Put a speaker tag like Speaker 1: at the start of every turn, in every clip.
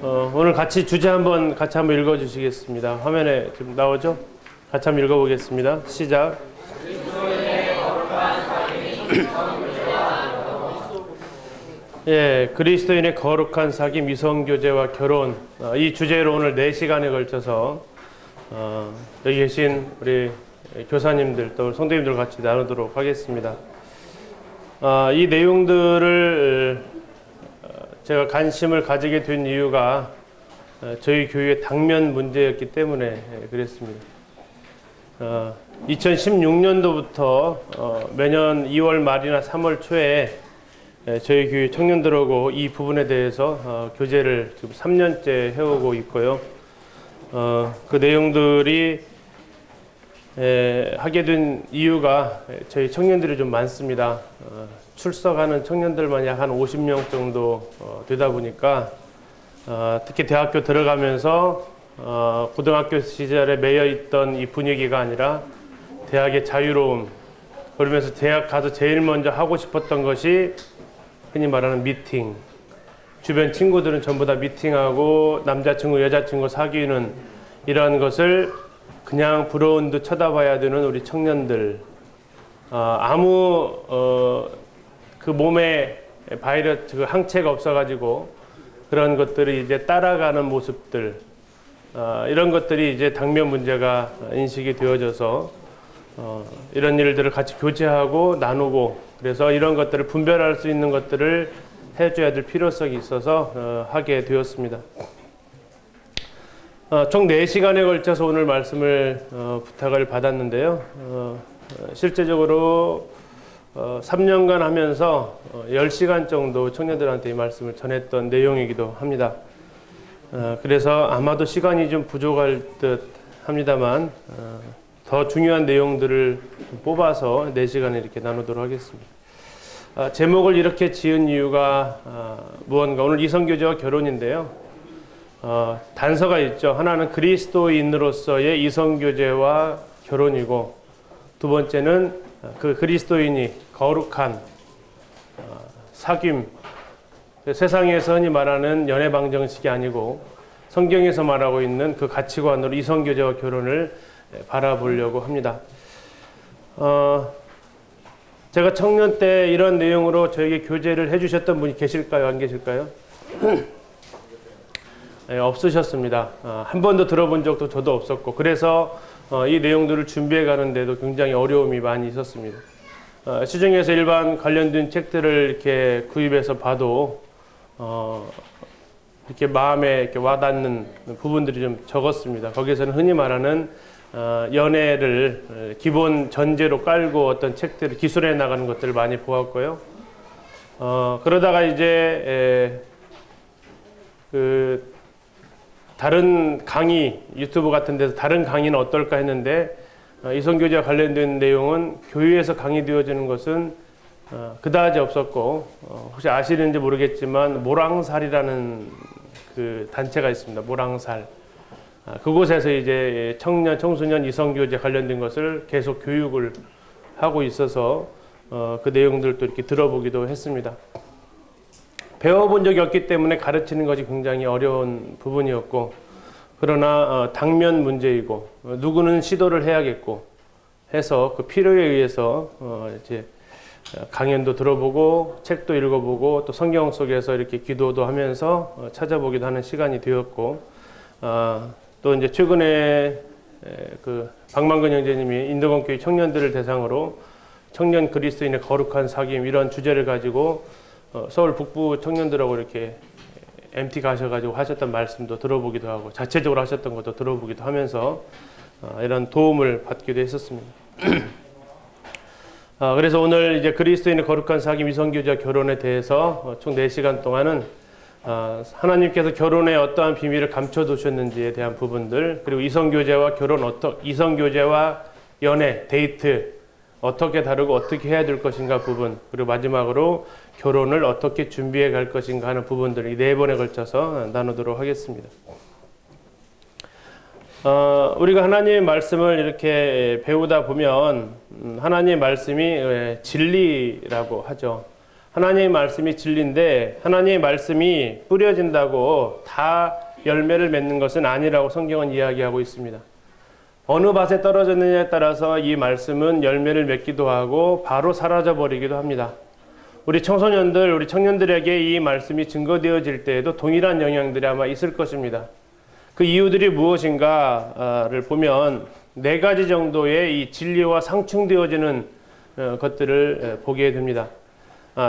Speaker 1: 오늘 주제 같이 한번 읽어주시겠습니다. 화면에 지금 나오죠? 같이 한번 읽어보겠습니다. 시작. 예, 그리스도인의 거룩한 사귐, 이성교제와 결혼. 이 주제로 오늘 4시간에 걸쳐서 여기 계신 우리 교사님들 또 성도님들 같이 나누도록 하겠습니다. 이 내용들을 제가 관심을 가지게 된 이유가 저희 교회의 당면 문제였기 때문에 그랬습니다. 2016년도부터 매년 2월 말이나 3월 초에 저희 교회 청년들하고 이 부분에 대해서 교제를 지금 3년째 해오고 있고요. 그 내용들이 하게 된 이유가 저희 청년들이 좀 많습니다. 출석하는 청년들만 약 한 50명 정도 되다 보니까 특히 대학교 들어가면서 고등학교 시절에 매여 있던 이 분위기가 아니라 대학의 자유로움, 그러면서 대학 가서 제일 먼저 하고 싶었던 것이 흔히 말하는 미팅, 주변 친구들은 전부 다 미팅하고 남자친구 여자친구 사귀는 이러한 것을 그냥 부러운 듯 쳐다봐야 되는 우리 청년들, 그 몸에 바이러스, 그 항체가 없어가지고 그런 것들이 이제 따라가는 모습들, 이런 것들이 이제 당면 문제가 인식이 되어져서 이런 일들을 같이 교제하고 나누고, 그래서 이런 것들을 분별할 수 있는 것들을 해줘야 될 필요성이 있어서 하게 되었습니다. 총 4시간에 걸쳐서 오늘 말씀을 부탁을 받았는데요. 실제적으로 3년간 하면서 10시간 정도 청년들한테 이 말씀을 전했던 내용이기도 합니다. 그래서 아마도 시간이 좀 부족할 듯 합니다만 더 중요한 내용들을 좀 뽑아서 4시간에 이렇게 나누도록 하겠습니다. 제목을 이렇게 지은 이유가 무언가, 오늘 이성교제와 결혼인데요. 단서가 있죠. 하나는 그리스도인으로서의 이성교제와 결혼이고, 두 번째는 그 그리스도인이 거룩한 사귐, 세상에서 흔히 말하는 연애 방정식이 아니고 성경에서 말하고 있는 그 가치관으로 이성교제와 결혼을 바라보려고 합니다. 제가 청년 때 이런 내용으로 저에게 교제를 해주셨던 분이 계실까요? 안 계실까요? 네, 없으셨습니다. 한 번도 들어본 적도 저도 없었고, 그래서 이 내용들을 준비해 가는데도 굉장히 어려움이 많이 있었습니다. 시중에서 일반 관련된 책들을 이렇게 구입해서 봐도 이렇게 마음에 이렇게 와닿는 부분들이 좀 적었습니다. 거기에서는 흔히 말하는 연애를 기본 전제로 깔고 어떤 책들을 기술해 나가는 것들을 많이 보았고요. 그러다가 이제 다른 강의, 유튜브 같은 데서 다른 강의는 어떨까 했는데, 이성교제와 관련된 내용은 교회에서 강의되어지는 것은 그다지 없었고, 혹시 아시는지 모르겠지만 모랑살이라는 그 단체가 있습니다. 모랑살. 그곳에서 이제 청년, 청소년 이성교제 관련된 것을 계속 교육을 하고 있어서 그 내용들도 이렇게 들어보기도 했습니다. 배워본 적이 없기 때문에 가르치는 것이 굉장히 어려운 부분이었고, 그러나 당면 문제이고 누구는 시도를 해야겠고 해서 그 필요에 의해서 이제 강연도 들어보고 책도 읽어보고 또 성경 속에서 이렇게 기도도 하면서 찾아보기도 하는 시간이 되었고, 또 이제 최근에 그 박만근 형제님이 인도건교회 청년들을 대상으로 청년 그리스도인의 거룩한 사귐, 이런 주제를 가지고 서울 북부 청년들하고 이렇게 MT 가셔가지고 하셨던 말씀도 들어보기도 하고 자체적으로 하셨던 것도 들어보기도 하면서 이런 도움을 받기도 했었습니다. 그래서 오늘 이제 그리스도인의 거룩한 사귐, 이성교제와 결혼에 대해서 총 4시간 동안은 하나님께서 결혼에 어떠한 비밀을 감춰두셨는지에 대한 부분들, 그리고 이성교제와 이성교제와 연애, 데이트 어떻게 다루고 어떻게 해야 될 것인가 부분, 그리고 마지막으로 결혼을 어떻게 준비해 갈 것인가 하는 부분들을 이 4번에 걸쳐서 나누도록 하겠습니다. 우리가 하나님의 말씀을 이렇게 배우다 보면 하나님의 말씀이 진리라고 하죠. 하나님의 말씀이 진리인데 하나님의 말씀이 뿌려진다고 다 열매를 맺는 것은 아니라고 성경은 이야기하고 있습니다. 어느 밭에 떨어졌느냐에 따라서 이 말씀은 열매를 맺기도 하고 바로 사라져 버리기도 합니다. 우리 청소년들, 우리 청년들에게 이 말씀이 증거되어질 때에도 동일한 영향들이 아마 있을 것입니다. 그 이유들이 무엇인가를 보면 네 가지 정도의 이 진리와 상충되어지는 것들을 보게 됩니다.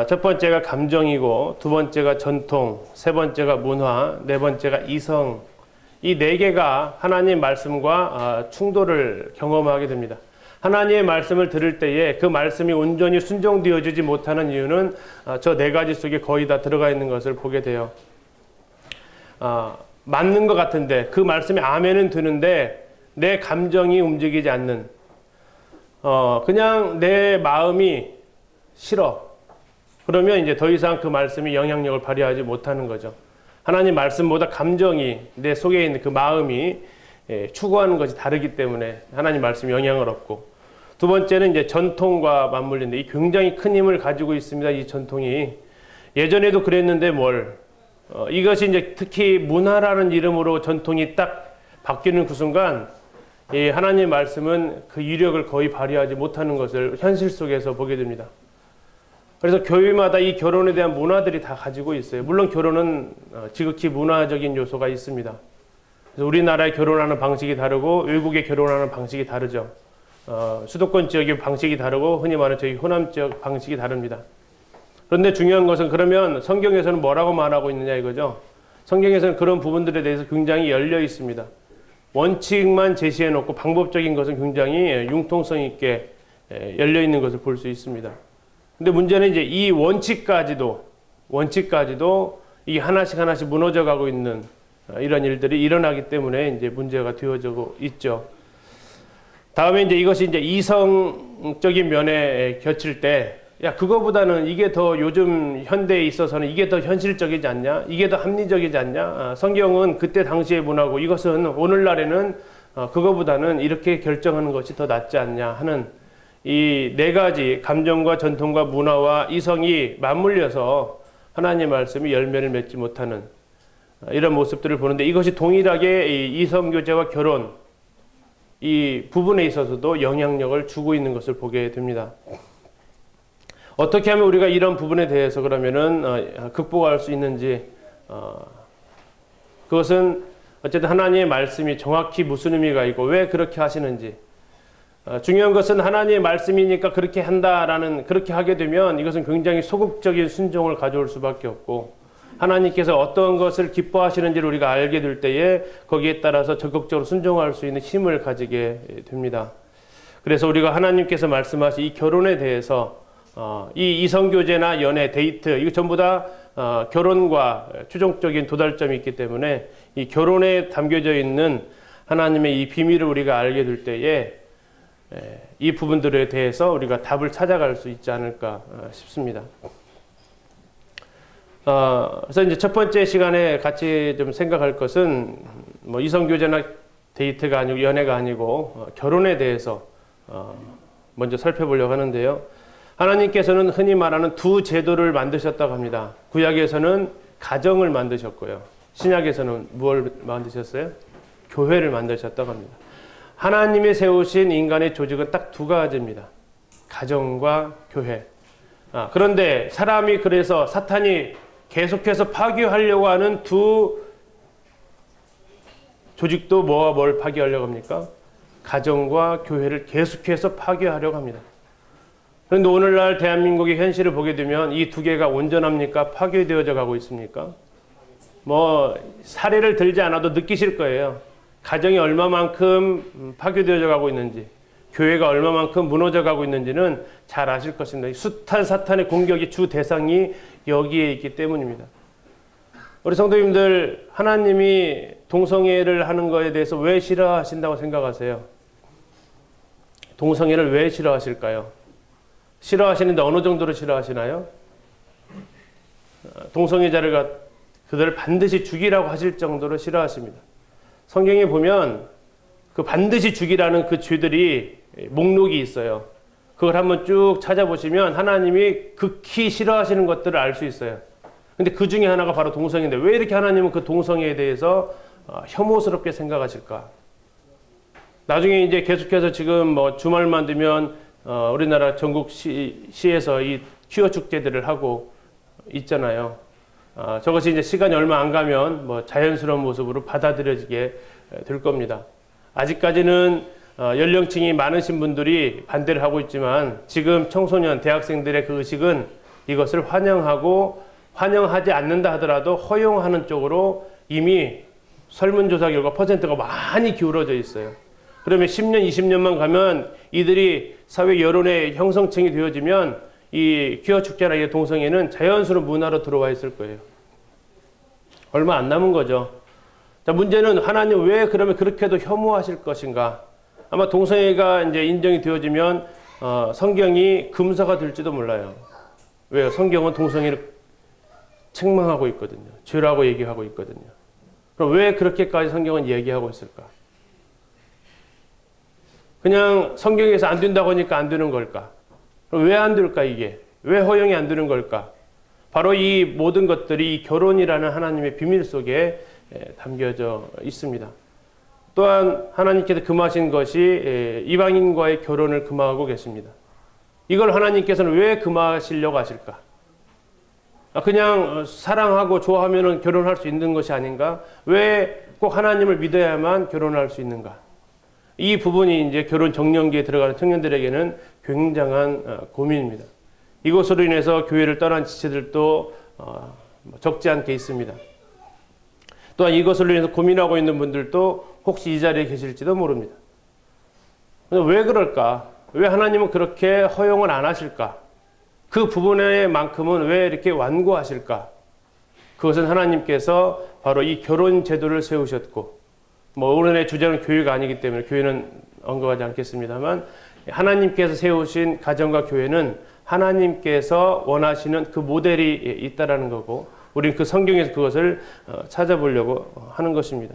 Speaker 1: 첫 번째가 감정이고, 두 번째가 전통, 세 번째가 문화, 네 번째가 이성. 이 네 개가 하나님 말씀과 충돌을 경험하게 됩니다. 하나님의 말씀을 들을 때에 그 말씀이 온전히 순종되어지지 못하는 이유는 저 네 가지 속에 거의 다 들어가 있는 것을 보게 돼요. 맞는 것 같은데 그 말씀이 아멘은 드는데 내 감정이 움직이지 않는, 그냥 내 마음이 싫어. 그러면 이제 더 이상 그 말씀이 영향력을 발휘하지 못하는 거죠. 하나님 말씀보다 감정이, 내 속에 있는 그 마음이 추구하는 것이 다르기 때문에 하나님 말씀이 영향을 얻고, 두 번째는 이제 전통과 맞물린데 이 굉장히 큰 힘을 가지고 있습니다. 이 전통이 예전에도 그랬는데 이것이 이제 특히 문화라는 이름으로 전통이 딱 바뀌는 그 순간 이 하나님 말씀은 그 위력을 거의 발휘하지 못하는 것을 현실 속에서 보게 됩니다. 그래서 교회마다 이 결혼에 대한 문화들이 다 가지고 있어요. 물론 결혼은 지극히 문화적인 요소가 있습니다. 그래서 우리나라의 결혼하는 방식이 다르고 외국의 결혼하는 방식이 다르죠. 수도권 지역의 방식이 다르고 흔히 말하는 저희 호남 지역 방식이 다릅니다. 그런데 중요한 것은 그러면 성경에서는 뭐라고 말하고 있느냐 이거죠. 성경에서는 그런 부분들에 대해서 굉장히 열려 있습니다. 원칙만 제시해 놓고 방법적인 것은 굉장히 융통성 있게 열려 있는 것을 볼 수 있습니다. 근데 문제는 이제 이 원칙까지도 이 하나씩 무너져 가고 있는 이런 일들이 일어나기 때문에 이제 문제가 되어지고 있죠. 다음에 이제 이것이 이제 이성적인 면에 겹칠 때, 그거보다는 이게 더 요즘 현대에 있어서는 이게 더 현실적이지 않냐? 이게 더 합리적이지 않냐? 성경은 그때 당시의 문화고 이것은 오늘날에는 그거보다는 이렇게 결정하는 것이 더 낫지 않냐 하는 이 네 가지 감정과 전통과 문화와 이성이 맞물려서 하나님의 말씀이 열매를 맺지 못하는 이런 모습들을 보는데, 이것이 동일하게 이 이성교제와 결혼 이 부분에 있어서도 영향력을 주고 있는 것을 보게 됩니다. 어떻게 하면 우리가 이런 부분에 대해서 그러면은 극복할 수 있는지, 그것은 어쨌든 하나님의 말씀이 정확히 무슨 의미가 있고 왜 그렇게 하시는지, 중요한 것은 하나님의 말씀이니까 그렇게 한다라는, 그렇게 하게 되면 이것은 굉장히 소극적인 순종을 가져올 수밖에 없고, 하나님께서 어떤 것을 기뻐하시는지를 우리가 알게 될 때에 거기에 따라서 적극적으로 순종할 수 있는 힘을 가지게 됩니다. 그래서 우리가 하나님께서 말씀하신 이 결혼에 대해서 이 이성교제나 연애, 데이트, 이거 전부 다 결혼과 최종적인 도달점이 있기 때문에 이 결혼에 담겨져 있는 하나님의 이 비밀을 우리가 알게 될 때에 이 부분들에 대해서 우리가 답을 찾아갈 수 있지 않을까 싶습니다. 그래서 이제 첫 번째 시간에 같이 좀 생각할 것은 뭐 이성교제나 데이트가 아니고 연애가 아니고 결혼에 대해서 먼저 살펴보려고 하는데요. 하나님께서는 흔히 말하는 두 제도를 만드셨다고 합니다. 구약에서는 가정을 만드셨고요. 신약에서는 무엇을 만드셨어요? 교회를 만드셨다고 합니다. 하나님이 세우신 인간의 조직은 딱 두 가지입니다. 가정과 교회. 그런데 사람이, 그래서 사탄이 계속해서 파괴하려고 하는 두 조직도 뭐와 뭘 파괴하려고 합니까? 가정과 교회를 계속해서 파괴하려고 합니다. 그런데 오늘날 대한민국의 현실을 보게 되면 이 두 개가 온전합니까? 파괴되어져 가고 있습니까? 사례를 들지 않아도 느끼실 거예요. 가정이 얼마만큼 파괴되어져 가고 있는지, 교회가 얼마만큼 무너져 가고 있는지는 잘 아실 것입니다. 숱한 사탄의 공격이 주 대상이 여기에 있기 때문입니다. 우리 성도님들, 하나님이 동성애를 하는 것에 대해서 왜 싫어하신다고 생각하세요? 동성애를 왜 싫어하실까요? 싫어하시는데 어느 정도로 싫어하시나요? 동성애자를 그들을 반드시 죽이라고 하실 정도로 싫어하십니다. 성경에 보면 그 반드시 죽이라는 그 죄들이 목록이 있어요. 그걸 한번 쭉 찾아보시면 하나님이 극히 싫어하시는 것들을 알 수 있어요. 근데 그 중에 하나가 바로 동성인데 왜 이렇게 하나님은 그 동성애에 대해서 혐오스럽게 생각하실까? 나중에 이제 계속해서 지금 뭐 주말만 되면 우리나라 전국 시에서 이 퀴어 축제들을 하고 있잖아요. 저것이 이제 시간이 얼마 안 가면 뭐 자연스러운 모습으로 받아들여지게 될 겁니다. 아직까지는 연령층이 많으신 분들이 반대를 하고 있지만 지금 청소년, 대학생들의 그 의식은 이것을 환영하고 환영하지 않는다 하더라도 허용하는 쪽으로 이미 설문조사 결과 퍼센트가 많이 기울어져 있어요. 그러면 10년, 20년만 가면 이들이 사회 여론의 형성층이 되어지면 이 퀴어 축제나 이 동성애는 자연스러운 문화로 들어와 있을 거예요. 얼마 안 남은 거죠. 자, 문제는 하나님 왜 그러면 그렇게도 혐오하실 것인가? 아마 동성애가 이제 인정이 되어지면 성경이 금서가 될지도 몰라요. 왜요? 성경은 동성애를 책망하고 있거든요. 죄라고 얘기하고 있거든요. 그럼 왜 그렇게까지 성경은 얘기하고 있을까? 그냥 성경에서 안 된다고 하니까 안 되는 걸까? 그럼 왜 안 될까 이게? 왜 허용이 안 되는 걸까? 바로 이 모든 것들이 이 결혼이라는 하나님의 비밀 속에 담겨져 있습니다. 또한 하나님께서 금하신 것이 이방인과의 결혼을 금하고 계십니다. 이걸 하나님께서는 왜 금하시려고 하실까? 그냥 사랑하고 좋아하면 결혼할 수 있는 것이 아닌가? 왜 꼭 하나님을 믿어야만 결혼할 수 있는가? 이 부분이 이제 결혼 정년기에 들어가는 청년들에게는 굉장한 고민입니다. 이것으로 인해서 교회를 떠난 지체들도 적지 않게 있습니다. 또한 이것으로 인해서 고민하고 있는 분들도 혹시 이 자리에 계실지도 모릅니다. 왜 그럴까? 왜 하나님은 그렇게 허용을 안 하실까? 그 부분에만큼은 왜 이렇게 완고하실까? 그것은 하나님께서 바로 이 결혼 제도를 세우셨고, 뭐 오늘의 주제는 교회가 아니기 때문에 교회는 언급하지 않겠습니다만, 하나님께서 세우신 가정과 교회는 하나님께서 원하시는 그 모델이 있다라는 거고, 우리는 그 성경에서 그것을 찾아보려고 하는 것입니다.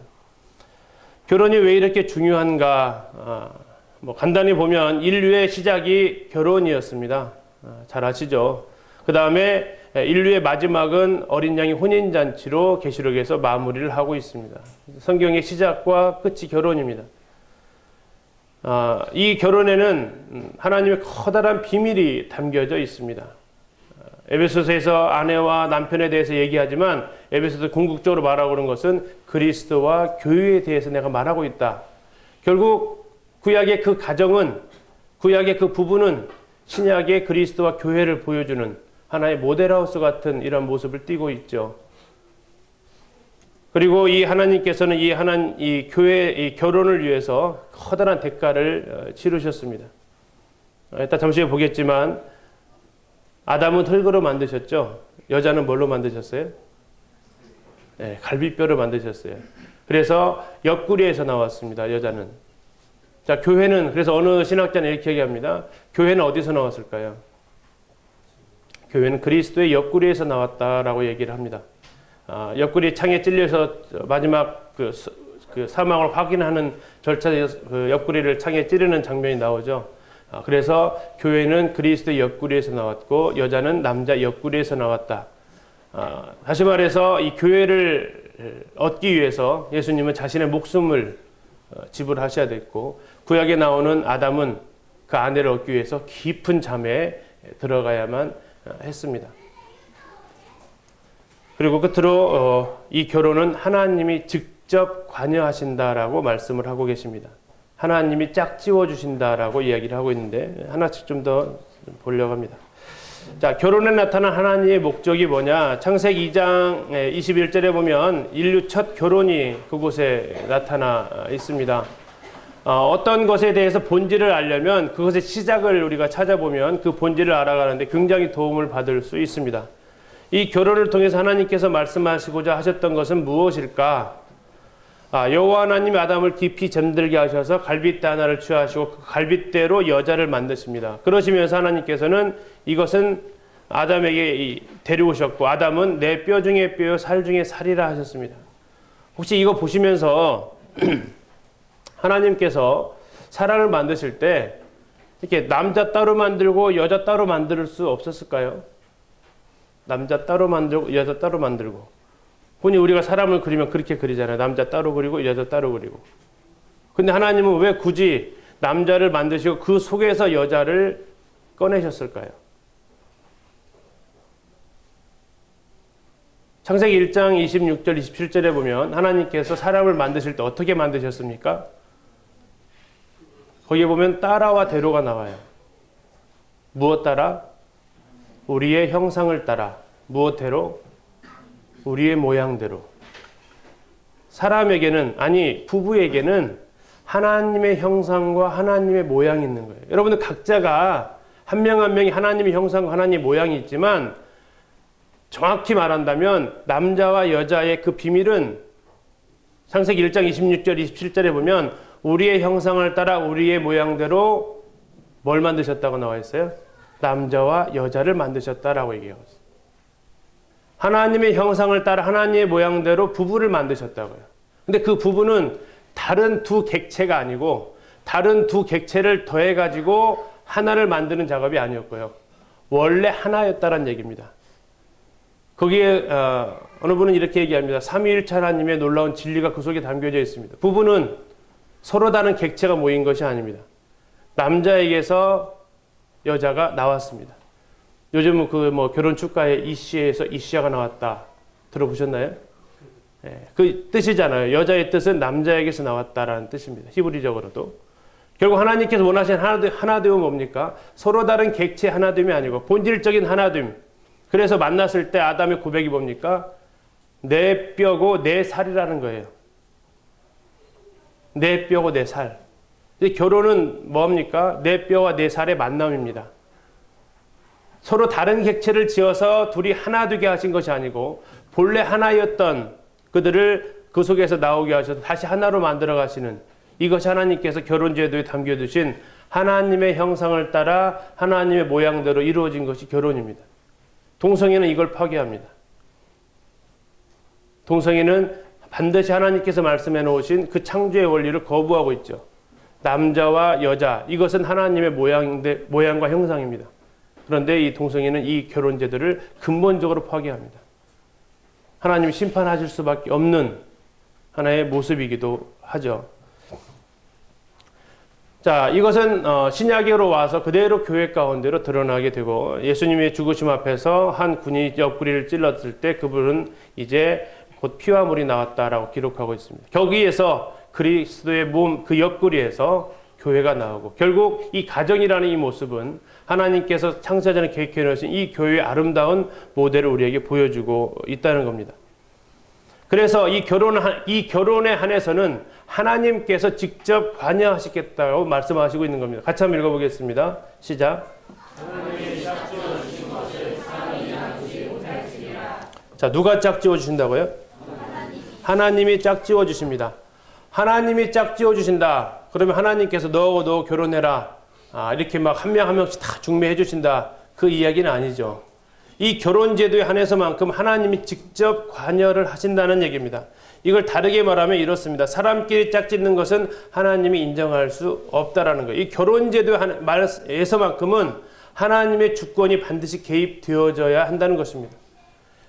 Speaker 1: 결혼이 왜 이렇게 중요한가? 뭐 간단히 보면 인류의 시작이 결혼이었습니다. 잘 아시죠? 그 다음에 인류의 마지막은 어린 양의 혼인잔치로 계시록에서 마무리를 하고 있습니다. 성경의 시작과 끝이 결혼입니다. 이 결혼에는 하나님의 커다란 비밀이 담겨져 있습니다. 에베소서에서 아내와 남편에 대해서 얘기하지만 에베소서 궁극적으로 말하고 있는 것은 그리스도와 교회에 대해서 내가 말하고 있다. 결국 구약의 그 가정은, 구약의 그 부부는 신약의 그리스도와 교회를 보여주는 하나의 모델하우스 같은 이런 모습을 띠고 있죠. 그리고 이 하나님께서는 이 교회, 이 결혼을 위해서 커다란 대가를 치르셨습니다. 이따 잠시 후에 보겠지만 아담은 흙으로 만드셨죠. 여자는 뭘로 만드셨어요? 네, 갈비뼈로 만드셨어요. 그래서 옆구리에서 나왔습니다. 여자는. 자, 교회는 그래서 어느 신학자는 이렇게 얘기합니다. 교회는 어디서 나왔을까요? 교회는 그리스도의 옆구리에서 나왔다라고 얘기를 합니다. 옆구리 창에 찔려서 마지막 그 사망을 확인하는 절차에서 그 옆구리를 창에 찌르는 장면이 나오죠. 그래서 교회는 그리스도의 옆구리에서 나왔고 여자는 남자 옆구리에서 나왔다. 다시 말해서 이 교회를 얻기 위해서 예수님은 자신의 목숨을 지불하셔야 됐고, 구약에 나오는 아담은 그 아내를 얻기 위해서 깊은 잠에 들어가야만 했습니다. 그리고 끝으로 이 결혼은 하나님이 직접 관여하신다라고 말씀을 하고 계십니다. 하나님이 짝지워 주신다라고 이야기를 하고 있는데 하나씩 좀 더 보려고 합니다. 자, 결혼에 나타난 하나님의 목적이 뭐냐? 창세기 2장 21절에 보면 인류 첫 결혼이 그곳에 나타나 있습니다. 어떤 것에 대해서 본질을 알려면 그것의 시작을 우리가 찾아보면 그 본질을 알아가는데 굉장히 도움을 받을 수 있습니다. 이 결혼을 통해서 하나님께서 말씀하시고자 하셨던 것은 무엇일까? 여호와 하나님이 아담을 깊이 잠들게 하셔서 갈빗대 하나를 취하시고 그 갈빗대로 여자를 만드십니다. 그러시면서 하나님께서는 이것은 아담에게 데려오셨고 아담은 내 뼈 중에 뼈요 살 중에 살이라 하셨습니다. 혹시 이거 보시면서 하나님께서 사람을 만드실 때 이렇게 남자 따로 만들고 여자 따로 만들 수 없었을까요? 남자 따로 만들고 여자 따로 만들고. 흔히 우리가 사람을 그리면 그렇게 그리잖아요. 남자 따로 그리고 여자 따로 그리고. 근데 하나님은 왜 굳이 남자를 만드시고 그 속에서 여자를 꺼내셨을까요? 창세기 1장 26절 27절에 보면 하나님께서 사람을 만드실 때 어떻게 만드셨습니까? 거기에 보면 따라와 대로가 나와요. 무엇 따라? 우리의 형상을 따라. 무엇대로? 우리의 모양대로. 사람에게는, 아니 부부에게는 하나님의 형상과 하나님의 모양이 있는 거예요. 여러분들 각자가 한 명 한 명이 하나님의 형상과 하나님의 모양이 있지만 정확히 말한다면 남자와 여자의 그 비밀은 창세기 1장 26절 27절에 보면 우리의 형상을 따라 우리의 모양대로 뭘 만드셨다고 나와 있어요? 남자와 여자를 만드셨다라고 얘기하고 있어요. 하나님의 형상을 따라 하나님의 모양대로 부부를 만드셨다고요. 근데 그 부부는 다른 두 객체가 아니고 다른 두 객체를 더해가지고 하나를 만드는 작업이 아니었고요. 원래 하나였다는 얘기입니다. 거기에 어느 분은 이렇게 얘기합니다. 삼위일체 하나님의 놀라운 진리가 그 속에 담겨져 있습니다. 부부는 서로 다른 객체가 모인 것이 아닙니다. 남자에게서 여자가 나왔습니다. 요즘은 결혼 축가에 이시에서 이시아가 나왔다. 들어보셨나요? 네, 그 뜻이잖아요. 여자의 뜻은 남자에게서 나왔다라는 뜻입니다. 히브리적으로도. 결국 하나님께서 원하시는 하나됨은 뭡니까? 서로 다른 객체 하나됨이 아니고 본질적인 하나됨. 그래서 만났을 때 아담의 고백이 뭡니까? 내 뼈고 내 살이라는 거예요. 내 뼈고 내 살. 결혼은 뭡니까? 내 뼈와 내 살의 만남입니다. 서로 다른 객체를 지어서 둘이 하나 되게 하신 것이 아니고 본래 하나였던 그들을 그 속에서 나오게 하셔서 다시 하나로 만들어 가시는, 이것이 하나님께서 결혼 제도에 담겨두신 하나님의 형상을 따라 하나님의 모양대로 이루어진 것이 결혼입니다. 동성애는 이걸 파괴합니다. 동성애는 반드시 하나님께서 말씀해 놓으신 그 창조의 원리를 거부하고 있죠. 남자와 여자, 이것은 하나님의 모양과 형상입니다. 그런데 이 동성애는 이 결혼 제도를 근본적으로 파괴합니다. 하나님이 심판하실 수밖에 없는 하나의 모습이기도 하죠. 자, 이것은 신약으로 와서 그대로 교회 가운데로 드러나게 되고, 예수님의 죽으심 앞에서 한 군이 옆구리를 찔렀을 때 그분은 이제 곧 피와 물이 나왔다라고 기록하고 있습니다. 거기에서 그리스도의 몸, 그 옆구리에서 교회가 나오고, 결국 이 가정이라는 이 모습은 하나님께서 창세전에 계획해 놓으신 이 교회의 아름다운 모델을 우리에게 보여주고 있다는 겁니다. 그래서 이 결혼에 한해서는 하나님께서 직접 관여하시겠다고 말씀하시고 있는 겁니다. 같이 한번 읽어보겠습니다. 시작. 자, 누가 짝지어 주신다고요? 하나님이 짝지어 주십니다. 하나님이 짝지어 주신다. 그러면 하나님께서 너 결혼해라. 이렇게 막 한 명 한 명씩 다 중매해 주신다. 그 이야기는 아니죠. 이 결혼 제도에 한해서만큼 하나님이 직접 관여를 하신다는 얘기입니다. 이걸 다르게 말하면 이렇습니다. 사람끼리 짝짓는 것은 하나님이 인정할 수 없다라는 거예요. 이 결혼 제도에서만큼은 하나님의 주권이 반드시 개입되어져야 한다는 것입니다.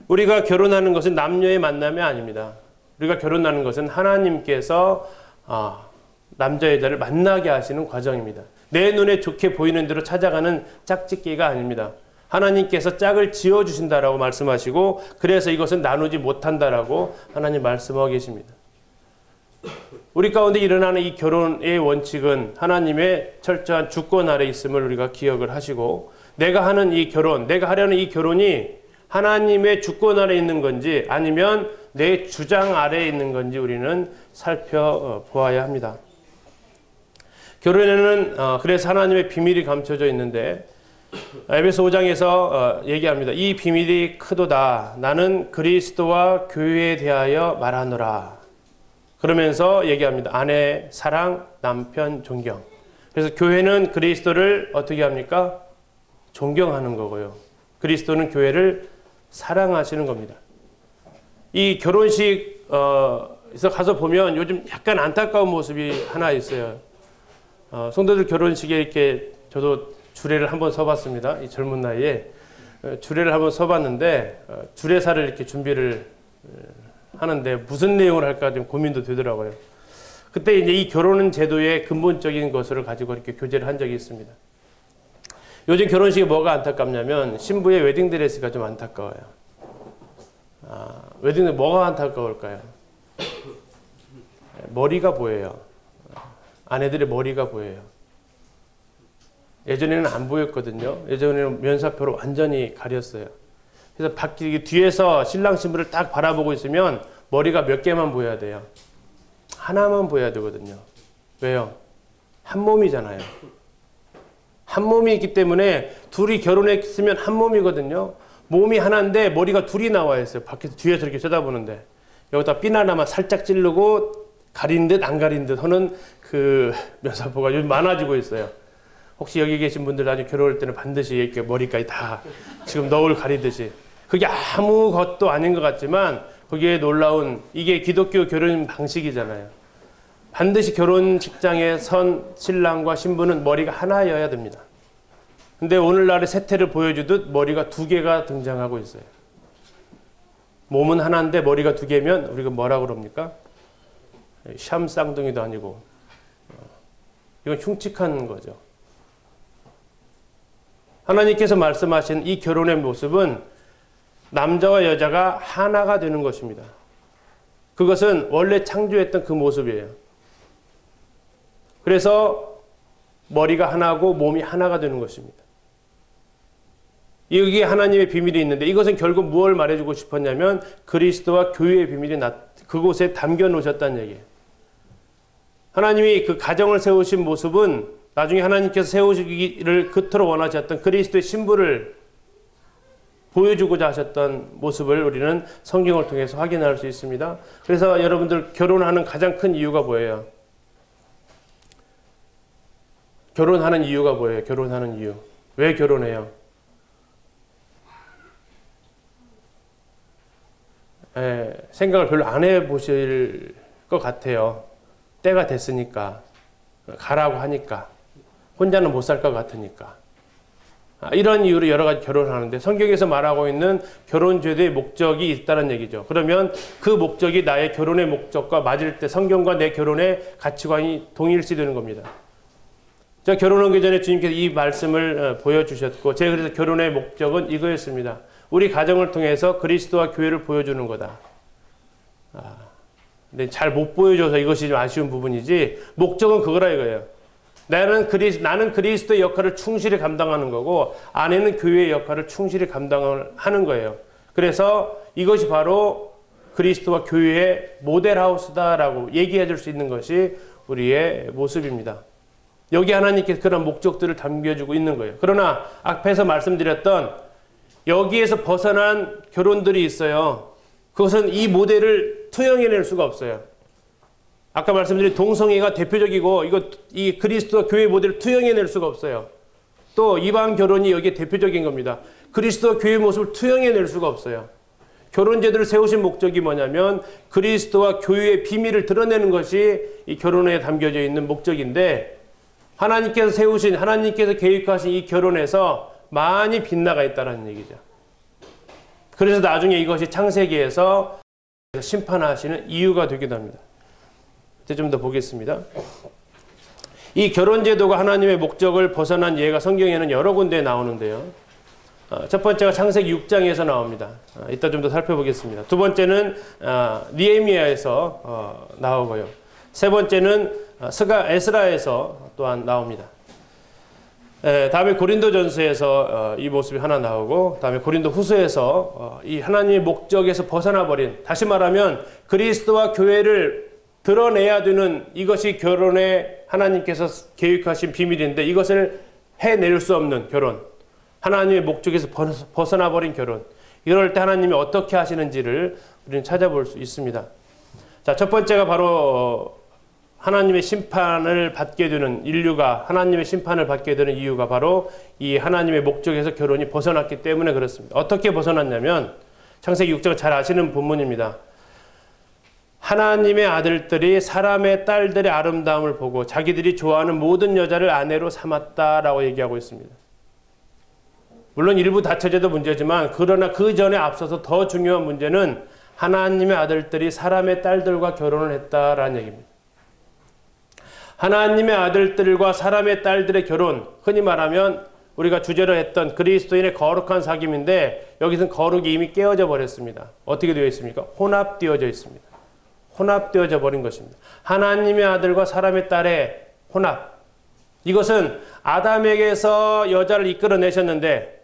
Speaker 1: 우리가 결혼하는 것은 남녀의 만남이 아닙니다. 우리가 결혼하는 것은 하나님께서 남자 여자를 만나게 하시는 과정입니다. 내 눈에 좋게 보이는 대로 찾아가는 짝짓기가 아닙니다. 하나님께서 짝을 지어주신다라고 말씀하시고, 그래서 이것은 나누지 못한다라고 하나님 말씀하고 계십니다. 우리 가운데 일어나는 이 결혼의 원칙은 하나님의 철저한 주권 아래 있음을 우리가 기억을 하시고, 내가 하려는 이 결혼이 하나님의 주권 아래 있는 건지 아니면 내 주장 아래에 있는 건지 우리는 살펴보아야 합니다. 결혼에는 그래서 하나님의 비밀이 감춰져 있는데, 에베소 5장에서 얘기합니다. 이 비밀이 크도다. 나는 그리스도와 교회에 대하여 말하노라. 그러면서 얘기합니다. 아내 사랑, 남편 존경. 그래서 교회는 그리스도를 어떻게 합니까? 존경하는 거고요. 그리스도는 교회를 사랑하시는 겁니다. 이 결혼식에서 가서 보면 요즘 약간 안타까운 모습이 하나 있어요. 성도들 결혼식에 이렇게 저도 주례를 한번 서봤습니다. 이 젊은 나이에 주례를 한번 서봤는데 주례사를 이렇게 준비를 하는데 무슨 내용을 할까 좀 고민도 되더라고요. 그때 이제 이 결혼 제도의 근본적인 것을 가지고 이렇게 교제를 한 적이 있습니다. 요즘 결혼식에 뭐가 안타깝냐면 신부의 웨딩드레스가 좀 안타까워요. 웨딩드레스 뭐가 안타까울까요? 머리가 보여요. 아내들의 머리가 보여요. 예전에는 안 보였거든요. 예전에는 면사표로 완전히 가렸어요. 그래서 뒤에서 신랑 신부를 딱 바라보고 있으면 머리가 몇 개만 보여야 돼요. 하나만 보여야 되거든요. 왜요? 한 몸이잖아요. 한 몸이 있기 때문에 둘이 결혼했으면 한 몸이거든요. 몸이 하나인데 머리가 둘이 나와 있어요. 밖에서 뒤에서 이렇게 쳐다보는데 여기다 핀 하나만 살짝 찌르고 가린 듯 안 가린 듯 하는 그 면사포가 요즘 많아지고 있어요. 혹시 여기 계신 분들 나중에 결혼할 때는 반드시 이렇게 머리까지 다 지금 너울 가리듯이 그게 아무것도 아닌 것 같지만 거기에 놀라운 이게 기독교 결혼 방식이잖아요. 반드시 결혼식장에 선 신랑과 신부는 머리가 하나여야 됩니다. 근데 오늘날의 세태를 보여주듯 머리가 두 개가 등장하고 있어요. 몸은 하나인데 머리가 두 개면 우리가 뭐라고 그럽니까? 샴 쌍둥이도 아니고 이건 흉측한 거죠. 하나님께서 말씀하신 이 결혼의 모습은 남자와 여자가 하나가 되는 것입니다. 그것은 원래 창조했던 그 모습이에요. 그래서 머리가 하나고 몸이 하나가 되는 것입니다. 여기에 하나님의 비밀이 있는데 이것은 결국 무엇을 말해주고 싶었냐면 그리스도와 교회의 비밀이 그곳에 담겨 놓으셨다는 얘기예요. 하나님이 그 가정을 세우신 모습은 나중에 하나님께서 세우시기를 그토록 원하셨던 그리스도의 신부를 보여주고자 하셨던 모습을 우리는 성경을 통해서 확인할 수 있습니다. 그래서 여러분들 결혼하는 가장 큰 이유가 뭐예요? 결혼하는 이유가 뭐예요? 결혼하는 이유. 왜 결혼해요? 생각을 별로 안 해보실 것 같아요. 때가 됐으니까. 가라고 하니까. 혼자는 못 살 것 같으니까. 이런 이유로 여러 가지 결혼을 하는데 성경에서 말하고 있는 결혼 제도의 목적이 있다는 얘기죠. 그러면 그 목적이 나의 결혼의 목적과 맞을 때 성경과 내 결혼의 가치관이 동일시되는 겁니다. 제가 결혼하기 전에 주님께서 이 말씀을 보여주셨고 제가 그래서 결혼의 목적은 이거였습니다. 우리 가정을 통해서 그리스도와 교회를 보여주는 거다. 근데 잘 못 보여줘서 이것이 좀 아쉬운 부분이지 목적은 그거라 이거예요. 나는 그리스도의 역할을 충실히 감당하는 거고 아내는 교회의 역할을 충실히 감당하는 거예요. 그래서 이것이 바로 그리스도와 교회의 모델하우스다라고 얘기해 줄 수 있는 것이 우리의 모습입니다. 여기 하나님께서 그런 목적들을 담겨주고 있는 거예요. 그러나 앞에서 말씀드렸던 여기에서 벗어난 결혼들이 있어요. 그것은 이 모델을 투영해낼 수가 없어요. 아까 말씀드린 동성애가 대표적이고 이 그리스도와 교회 모델을 투영해낼 수가 없어요. 또 이방 결혼이 여기에 대표적인 겁니다. 그리스도와 교회의 모습을 투영해낼 수가 없어요. 결혼 제도를 세우신 목적이 뭐냐면 그리스도와 교회의 비밀을 드러내는 것이 이 결혼에 담겨져 있는 목적인데 하나님께서 계획하신 이 결혼에서 많이 빗나가 있다는 얘기죠. 그래서 나중에 이것이 창세기에서 심판하시는 이유가 되기도 합니다. 이제 좀 더 보겠습니다. 이 결혼제도가 하나님의 목적을 벗어난 예가 성경에는 여러 군데에 나오는데요. 첫 번째가 창세기 6장에서 나옵니다. 이따 좀 더 살펴보겠습니다. 두 번째는 느헤미야에서 나오고요. 세 번째는 에스라에서 또한 나옵니다. 다음에 고린도전서에서 이 모습이 하나 나오고 다음에 고린도후서에서 이 하나님의 목적에서 벗어나 버린 다시 말하면 그리스도와 교회를 드러내야 되는 이것이 결혼에 하나님께서 계획하신 비밀인데 이것을 해낼 수 없는 결혼 하나님의 목적에서 벗어나 버린 결혼 이럴 때 하나님이 어떻게 하시는지를 우리는 찾아볼 수 있습니다. 자, 첫 번째가 바로 하나님의 심판을 받게 되는 인류가 하나님의 심판을 받게 되는 이유가 바로 이 하나님의 목적에서 결혼이 벗어났기 때문에 그렇습니다. 어떻게 벗어났냐면 창세기 6장 잘 아시는 본문입니다. 하나님의 아들들이 사람의 딸들의 아름다움을 보고 자기들이 좋아하는 모든 여자를 아내로 삼았다라고 얘기하고 있습니다. 물론 일부 다처제도 문제지만 그러나 그 전에 앞서서 더 중요한 문제는 하나님의 아들들이 사람의 딸들과 결혼을 했다라는 얘기입니다. 하나님의 아들들과 사람의 딸들의 결혼, 흔히 말하면 우리가 주제로 했던 그리스도인의 거룩한 사귐인데 여기서는 거룩이 이미 깨어져 버렸습니다. 어떻게 되어 있습니까? 혼합되어져 있습니다. 혼합되어져 버린 것입니다. 하나님의 아들과 사람의 딸의 혼합. 이것은 아담에게서 여자를 이끌어내셨는데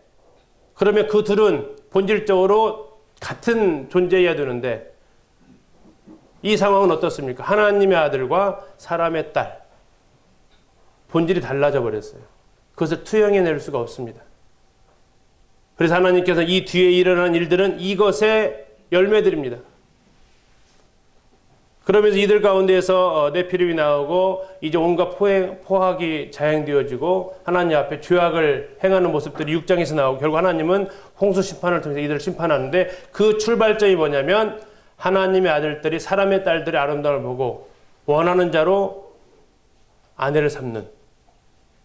Speaker 1: 그러면 그 둘은 본질적으로 같은 존재여야 되는데 이 상황은 어떻습니까? 하나님의 아들과 사람의 딸. 본질이 달라져 버렸어요. 그것을 투영해낼 수가 없습니다. 그래서 하나님께서 이 뒤에 일어난 일들은 이것의 열매들입니다. 그러면서 이들 가운데에서 네피림이 나오고 이제 온갖 포악이 자행되어지고 하나님 앞에 죄악을 행하는 모습들이 6장에서 나오고 결국 하나님은 홍수 심판을 통해서 이들을 심판하는데 그 출발점이 뭐냐면 하나님의 아들들이 사람의 딸들의 아름다움을 보고 원하는 자로 아내를 삼는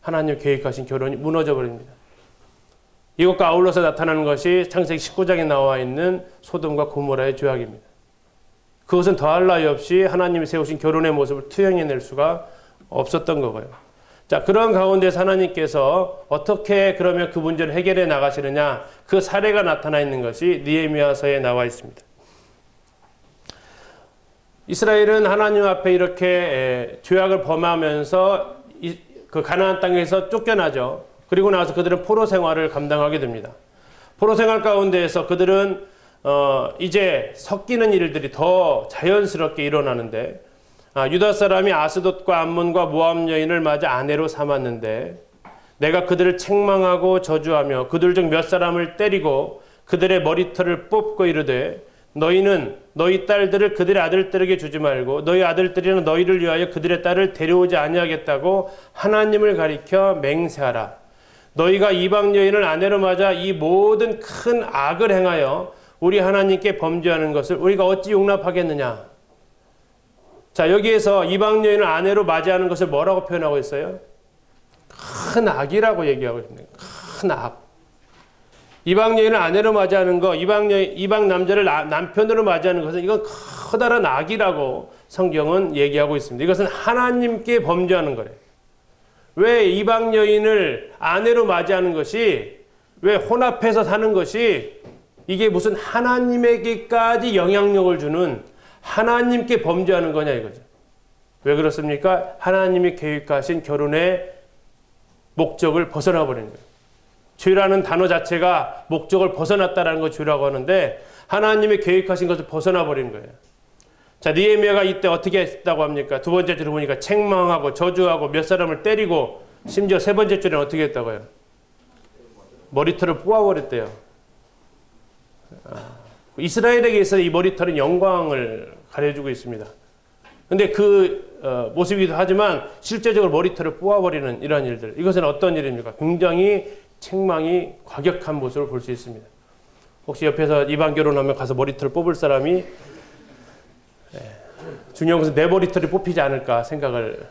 Speaker 1: 하나님 계획하신 결혼이 무너져 버립니다. 이것과 아울러서 나타나는 것이 창세기 19장에 나와 있는 소돔과 고모라의 죄악입니다. 그것은 더할 나위 없이 하나님이 세우신 결혼의 모습을 투영해낼 수가 없었던 거고요. 자, 그런 가운데서 하나님께서 어떻게 그러면 그 문제를 해결해 나가시느냐, 그 사례가 나타나 있는 것이 느헤미야서에 나와 있습니다. 이스라엘은 하나님 앞에 이렇게 죄악을 범하면서 그 가나안 땅에서 쫓겨나죠. 그리고 나서 그들은 포로 생활을 감당하게 됩니다. 포로 생활 가운데에서 그들은 이제 섞이는 일들이 더 자연스럽게 일어나는데 유다 사람이 아스돗과 암몬과 모압 여인을 맞아 아내로 삼았는데 내가 그들을 책망하고 저주하며 그들 중 몇 사람을 때리고 그들의 머리털을 뽑고 이르되 너희는 너희 딸들을 그들의 아들들에게 주지 말고 너희 아들들이는 너희를 위하여 그들의 딸을 데려오지 아니하겠다고 하나님을 가리켜 맹세하라. 너희가 이방 여인을 아내로 맞아 이 모든 큰 악을 행하여 우리 하나님께 범죄하는 것을 우리가 어찌 용납하겠느냐. 자, 여기에서 이방 여인을 아내로 맞이하는 것을 뭐라고 표현하고 있어요? 큰 악이라고 얘기하고 있습니다. 큰 악. 이방 여인을 아내로 맞이하는 거, 이방 남자를 남편으로 맞이하는 것은 이건 커다란 악이라고 성경은 얘기하고 있습니다. 이것은 하나님께 범죄하는 거래요. 왜 이방 여인을 아내로 맞이하는 것이, 왜 혼합해서 사는 것이 이게 무슨 하나님에게까지 영향력을 주는 하나님께 범죄하는 거냐 이거죠. 왜 그렇습니까? 하나님이 계획하신 결혼의 목적을 벗어나 버리는 거예요. 죄라는 단어 자체가 목적을 벗어났다라는 걸 죄라고 하는데 하나님이 계획하신 것을 벗어나 버린 거예요. 자, 느헤미야가 이때 어떻게 했다고 합니까? 두 번째 줄을 보니까 책망하고 저주하고 몇 사람을 때리고 심지어 세 번째 줄에는 어떻게 했다고요? 머리털을 뽑아버렸대요. 이스라엘에게 있어 이 머리털은 영광을 가려주고 있습니다. 근데 그 모습이기도 하지만 실제적으로 머리털을 뽑아버리는 이러한 일들, 이것은 어떤 일입니까? 굉장히 책망이 과격한 모습을 볼 수 있습니다. 혹시 옆에서 이방 결혼하면 가서 머리털을 뽑을 사람이 중요한 것은 내 머리털이 뽑히지 않을까 생각을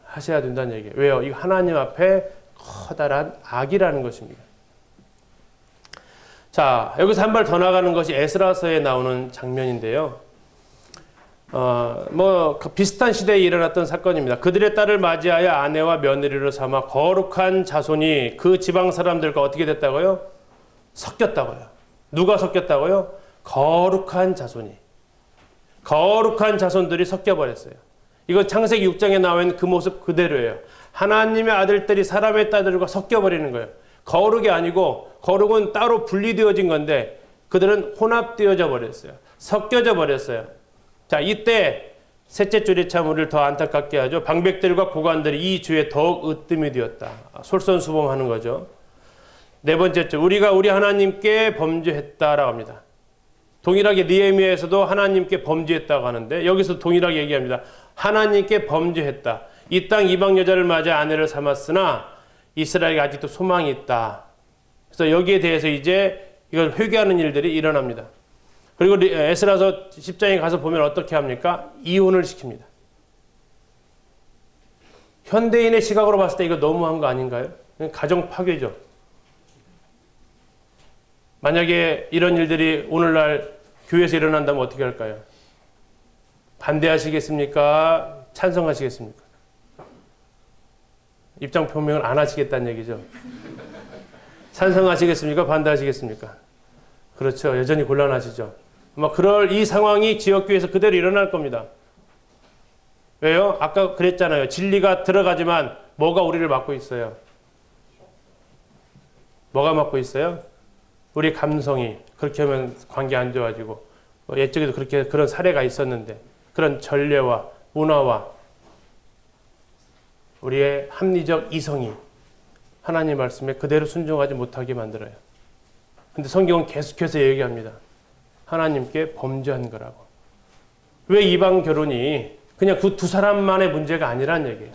Speaker 1: 하셔야 된다는 얘기예요. 왜요? 이거 하나님 앞에 커다란 악이라는 것입니다. 자, 여기서 한 발 더 나가는 것이 에스라서에 나오는 장면인데요. 비슷한 시대에 일어났던 사건입니다. 그들의 딸을 맞이하여 아내와 며느리로 삼아 거룩한 자손이 그 지방 사람들과 어떻게 됐다고요? 섞였다고요. 누가 섞였다고요? 거룩한 자손이. 거룩한 자손들이 섞여버렸어요. 이건 창세기 6장에 나와 있는 그 모습 그대로예요. 하나님의 아들들이 사람의 딸들과 섞여버리는 거예요. 거룩이 아니고, 거룩은 따로 분리되어진 건데 그들은 혼합되어져 버렸어요. 섞여져 버렸어요. 자, 이때 셋째 줄이 참 우리를 더 안타깝게 하죠. 방백들과 고관들이 이 죄에 더욱 으뜸이 되었다. 솔선수범하는 거죠. 네 번째 줄, 우리가 우리 하나님께 범죄했다라고 합니다. 동일하게 느헤미야에서도 하나님께 범죄했다고 하는데 여기서 동일하게 얘기합니다. 하나님께 범죄했다. 이 땅 이방 여자를 맞아 아내를 삼았으나 이스라엘이 아직도 소망이 있다. 그래서 여기에 대해서 이제 이걸 회개하는 일들이 일어납니다. 그리고 에스라서 10장에 가서 보면 어떻게 합니까? 이혼을 시킵니다. 현대인의 시각으로 봤을 때 이거 너무한 거 아닌가요? 가정 파괴죠. 만약에 이런 일들이 오늘날 교회에서 일어난다면 어떻게 할까요? 반대하시겠습니까? 찬성하시겠습니까? 입장 표명을 안 하시겠다는 얘기죠. 찬성하시겠습니까? 반대하시겠습니까? 그렇죠. 여전히 곤란하시죠. 아마 그럴 이 상황이 지역교회에서 그대로 일어날 겁니다. 왜요? 아까 그랬잖아요. 진리가 들어가지만 뭐가 우리를 막고 있어요? 뭐가 막고 있어요? 우리 감성이. 그렇게 하면 관계 안 좋아지고, 옛적에도 그런 사례가 있었는데, 그런 전례와 문화와 우리의 합리적 이성이 하나님 말씀에 그대로 순종하지 못하게 만들어요. 근데 성경은 계속해서 얘기합니다. 하나님께 범죄한 거라고. 왜 이방 결혼이 그냥 그 두 사람만의 문제가 아니란 얘기예요.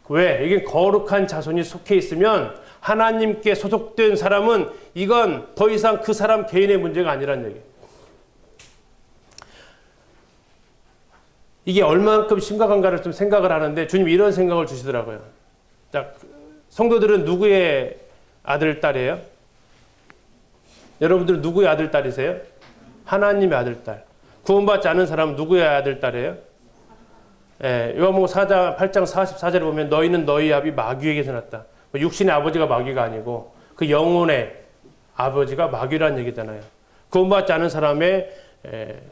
Speaker 1: 왜? 이게 거룩한 자손이 속해 있으면 하나님께 소속된 사람은 이건 더 이상 그 사람 개인의 문제가 아니란 얘기예요. 이게 얼만큼 심각한가를 좀 생각을 하는데 주님이 이런 생각을 주시더라고요. 자, 성도들은 누구의 아들, 딸이에요? 여러분들은 누구의 아들, 딸이세요? 하나님의 아들, 딸. 구원받지 않은 사람은 누구의 아들, 딸이에요? 예, 요한복음 4장, 8장 44절에 보면 너희는 너희 아비 마귀에게서 났다. 육신의 아버지가 마귀가 아니고 그 영혼의 아버지가 마귀라는 얘기잖아요. 구원받지 않은 사람의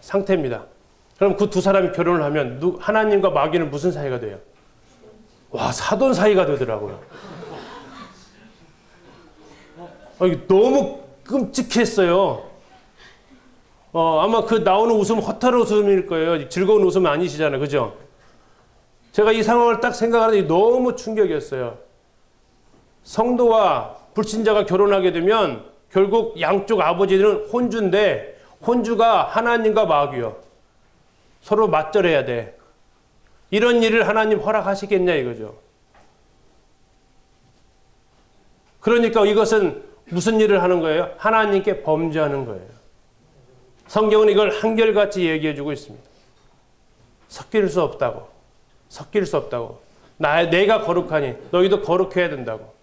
Speaker 1: 상태입니다. 그럼 그 두 사람이 결혼을 하면 하나님과 마귀는 무슨 사이가 돼요? 와, 사돈 사이가 되더라고요. 이게 너무 끔찍했어요. 아마 그 나오는 웃음 허탈 웃음일 거예요. 즐거운 웃음 아니시잖아요. 그죠? 제가 이 상황을 딱 생각하는데 너무 충격이었어요. 성도와 불신자가 결혼하게 되면 결국 양쪽 아버지는 혼주인데 혼주가 하나님과 마귀요. 서로 맞절해야 돼. 이런 일을 하나님 허락하시겠냐 이거죠. 그러니까 이것은 무슨 일을 하는 거예요? 하나님께 범죄하는 거예요. 성경은 이걸 한결같이 얘기해 주고 있습니다. 섞일 수 없다고. 섞일 수 없다고. 내가 거룩하니 너희도 거룩해야 된다고.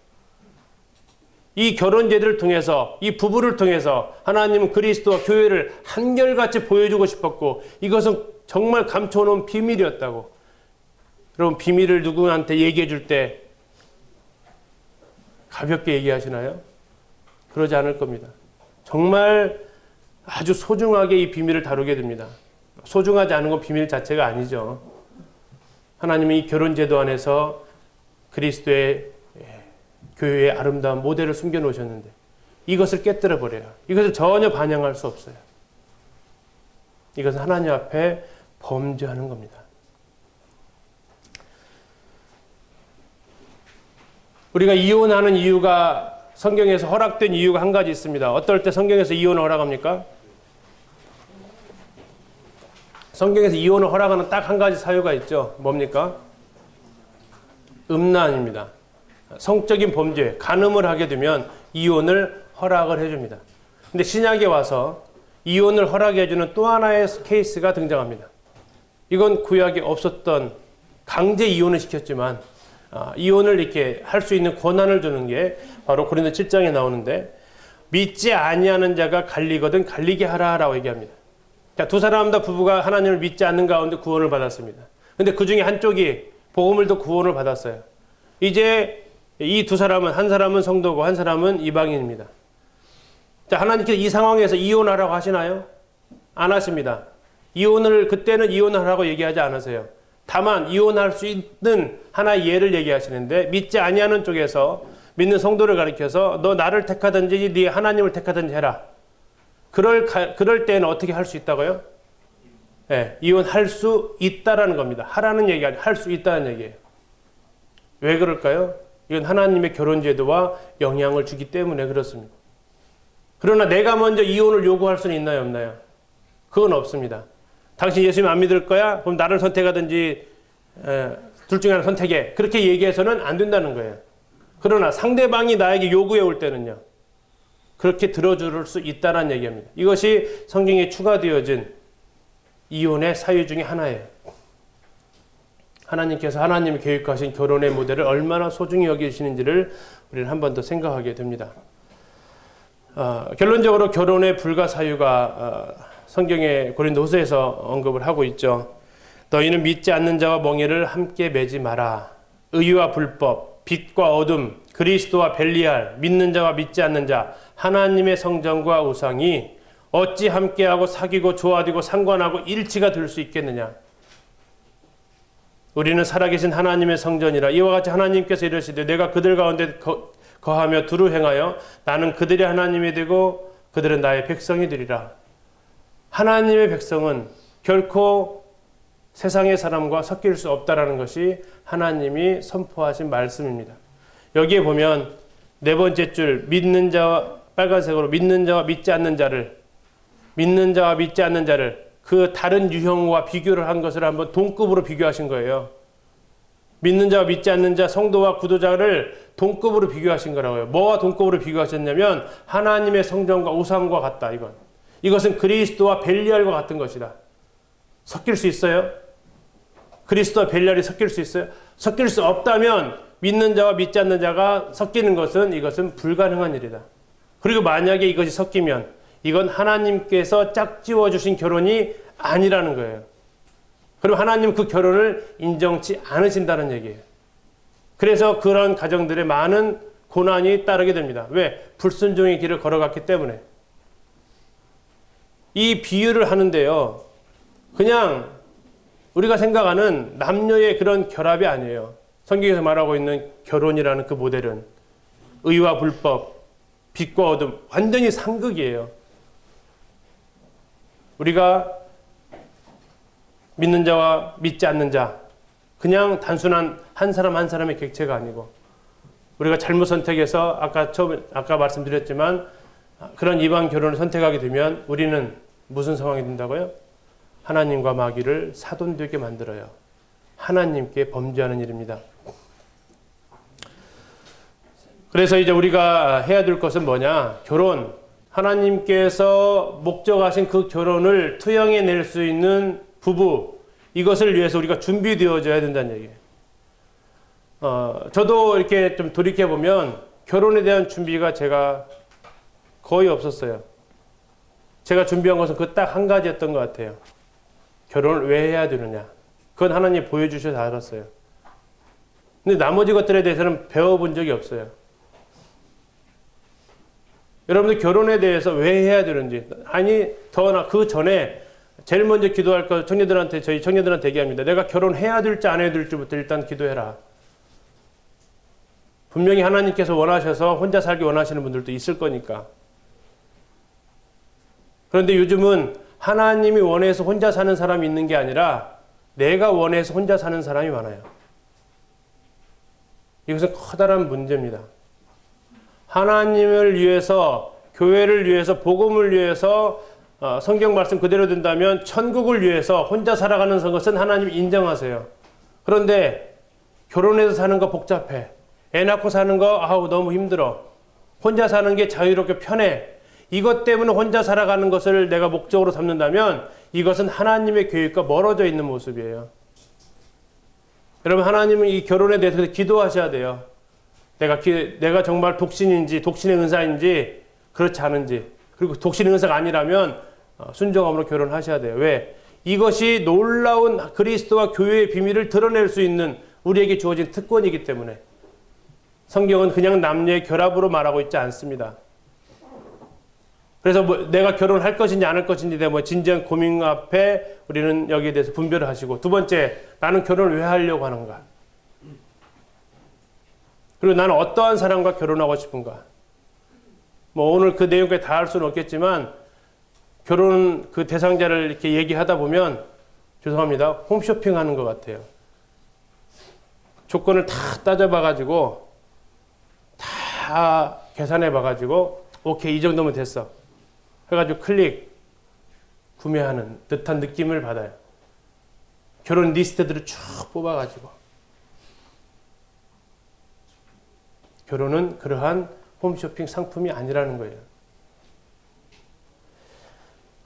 Speaker 1: 이 결혼제들을 통해서 이 부부를 통해서 하나님은 그리스도와 교회를 한결같이 보여주고 싶었고 이것은 정말 감춰놓은 비밀이었다고. 여러분 비밀을 누구한테 얘기해 줄 때 가볍게 얘기하시나요? 그러지 않을 겁니다. 정말 아주 소중하게 이 비밀을 다루게 됩니다. 소중하지 않은 건 비밀 자체가 아니죠. 하나님은 이 결혼제도 안에서 그리스도의 교회의 아름다운 모델을 숨겨놓으셨는데 이것을 깨뜨려 버려요. 이것을 전혀 반영할 수 없어요. 이것은 하나님 앞에 범죄하는 겁니다. 우리가 이혼하는 이유가 성경에서 허락된 이유가 한 가지 있습니다. 어떨 때 성경에서 이혼을 허락합니까? 성경에서 이혼을 허락하는 딱 한 가지 사유가 있죠. 뭡니까? 음란입니다. 성적인 범죄, 간음을 하게 되면 이혼을 허락을 해줍니다. 근데 신약에 와서 이혼을 허락해주는 또 하나의 케이스가 등장합니다. 이건 구약에 없었던 강제 이혼을 시켰지만 이혼을 이렇게 할 수 있는 권한을 주는 게 바로 고린도 7장에 나오는데 믿지 아니하는 자가 갈리거든 갈리게 하라라고 얘기합니다. 자, 두 사람 다 부부가 하나님을 믿지 않는 가운데 구원을 받았습니다. 근데 그 중에 한쪽이 복음을 듣고 구원을 받았어요. 이제 이 두 사람은 한 사람은 성도고 한 사람은 이방인입니다. 자, 하나님께서 이 상황에서 이혼하라고 하시나요? 안 하십니다. 그때는 이혼하라고 얘기하지 않으세요. 다만 이혼할 수 있는 하나의 예를 얘기하시는데 믿지 아니하는 쪽에서 믿는 성도를 가리켜서 너 나를 택하든지 네 하나님을 택하든지 해라. 그럴 때는 어떻게 할 수 있다고요? 네, 이혼할 수 있다라는 겁니다. 하라는 얘기가 아니라 할 수 있다는 얘기예요. 왜 그럴까요? 이건 하나님의 결혼제도와 영향을 주기 때문에 그렇습니다. 그러나 내가 먼저 이혼을 요구할 수는 있나요, 없나요? 그건 없습니다. 당신 예수님 안 믿을 거야? 그럼 나를 선택하든지 둘 중에 하나 선택해. 그렇게 얘기해서는 안 된다는 거예요. 그러나 상대방이 나에게 요구해 올 때는요. 그렇게 들어줄 수 있다는 얘기입니다. 이것이 성경에 추가되어진 이혼의 사유 중에 하나예요. 하나님께서 하나님이 계획하신 결혼의 모델을 얼마나 소중히 여기시는지를 우리는 한 번 더 생각하게 됩니다. 결론적으로 결혼의 불가사유가 성경의 고린도후서에서 언급을 하고 있죠. 너희는 믿지 않는 자와 멍에를 함께 매지 마라. 의와 불법, 빛과 어둠, 그리스도와 벨리알, 믿는 자와 믿지 않는 자, 하나님의 성전과 우상이 어찌 함께하고 사귀고 조화되고 상관하고 일치가 될 수 있겠느냐. 우리는 살아계신 하나님의 성전이라. 이와 같이 하나님께서 이르시되 내가 그들 가운데 거하며 두루 행하여 나는 그들의 하나님이 되고 그들은 나의 백성이 되리라. 하나님의 백성은 결코 세상의 사람과 섞일 수 없다라는 것이 하나님이 선포하신 말씀입니다. 여기에 보면 네 번째 줄 믿는 자와 빨간색으로 믿는 자와 믿지 않는 자를 그 다른 유형과 비교를 한 것을 한번 동급으로 비교하신 거예요. 믿는 자와 믿지 않는 자, 성도와 구도자를 동급으로 비교하신 거라고요. 뭐와 동급으로 비교하셨냐면 하나님의 성전과 우상과 같다. 이것은 그리스도와 벨리알과 같은 것이다. 섞일 수 있어요? 그리스도와 벨리알이 섞일 수 있어요? 섞일 수 없다면 믿는 자와 믿지 않는 자가 섞이는 것은 이것은 불가능한 일이다. 그리고 만약에 이것이 섞이면 이건 하나님께서 짝지워 주신 결혼이 아니라는 거예요. 그럼 하나님은 그 결혼을 인정치 않으신다는 얘기예요. 그래서 그런 가정들의 많은 고난이 따르게 됩니다. 왜? 불순종의 길을 걸어갔기 때문에. 이 비유를 하는데요. 그냥 우리가 생각하는 남녀의 그런 결합이 아니에요. 성경에서 말하고 있는 결혼이라는 그 모델은 의와 불법, 빛과 어둠, 완전히 상극이에요. 우리가 믿는 자와 믿지 않는 자, 그냥 단순한 한 사람 한 사람의 객체가 아니고 우리가 잘못 선택해서 아까 말씀드렸지만 그런 이방 결혼을 선택하게 되면 우리는 무슨 상황이 된다고요? 하나님과 마귀를 사돈되게 만들어요. 하나님께 범죄하는 일입니다. 그래서 이제 우리가 해야 될 것은 뭐냐? 결혼. 하나님께서 목적하신 그 결혼을 투영해낼 수 있는 부부, 이것을 위해서 우리가 준비되어져야 된다는 얘기예요. 저도 이렇게 좀 돌이켜보면 결혼에 대한 준비가 제가 거의 없었어요. 제가 준비한 것은 그 딱 한 가지였던 것 같아요. 결혼을 왜 해야 되느냐. 그건 하나님 보여주셔서 알았어요. 근데 나머지 것들에 대해서는 배워본 적이 없어요. 여러분들 결혼에 대해서 왜 해야 되는지, 아니 더나 그 전에 제일 먼저 기도할 거 저희 청년들한테 얘기합니다. 내가 결혼해야 될지 안 해야 될지부터 일단 기도해라. 분명히 하나님께서 원하셔서 혼자 살기 원하시는 분들도 있을 거니까. 그런데 요즘은 하나님이 원해서 혼자 사는 사람이 있는 게 아니라 내가 원해서 혼자 사는 사람이 많아요. 이것은 커다란 문제입니다. 하나님을 위해서, 교회를 위해서, 복음을 위해서 성경 말씀 그대로 된다면 천국을 위해서 혼자 살아가는 것은 하나님이 인정하세요. 그런데 결혼해서 사는 거 복잡해. 애 낳고 사는 거 너무 힘들어. 혼자 사는 게 자유롭게 편해. 이것 때문에 혼자 살아가는 것을 내가 목적으로 삼는다면 이것은 하나님의 계획과 멀어져 있는 모습이에요. 여러분, 하나님은 이 결혼에 대해서 기도하셔야 돼요. 내가 정말 독신인지 독신의 은사인지 그렇지 않은지, 그리고 독신의 은사가 아니라면 순종함으로 결혼하셔야 돼요. 왜? 이것이 놀라운 그리스도와 교회의 비밀을 드러낼 수 있는 우리에게 주어진 특권이기 때문에. 성경은 그냥 남녀의 결합으로 말하고 있지 않습니다. 그래서 내가 결혼할 것인지 안 할 것인지 대해 진지한 고민 앞에 우리는 여기에 대해서 분별을 하시고, 두 번째, 나는 결혼을 왜 하려고 하는가? 그리고 나는 어떠한 사람과 결혼하고 싶은가? 오늘 그 내용까지 다 할 수는 없겠지만 결혼 그 대상자를 이렇게 얘기하다 보면 죄송합니다. 홈쇼핑 하는 것 같아요. 조건을 다 따져봐가지고 다 계산해봐가지고 오케이 이 정도면 됐어 해가지고 클릭 구매하는 듯한 느낌을 받아요. 결혼 리스트들을 쭉 뽑아가지고. 결혼은 그러한 홈쇼핑 상품이 아니라는 거예요.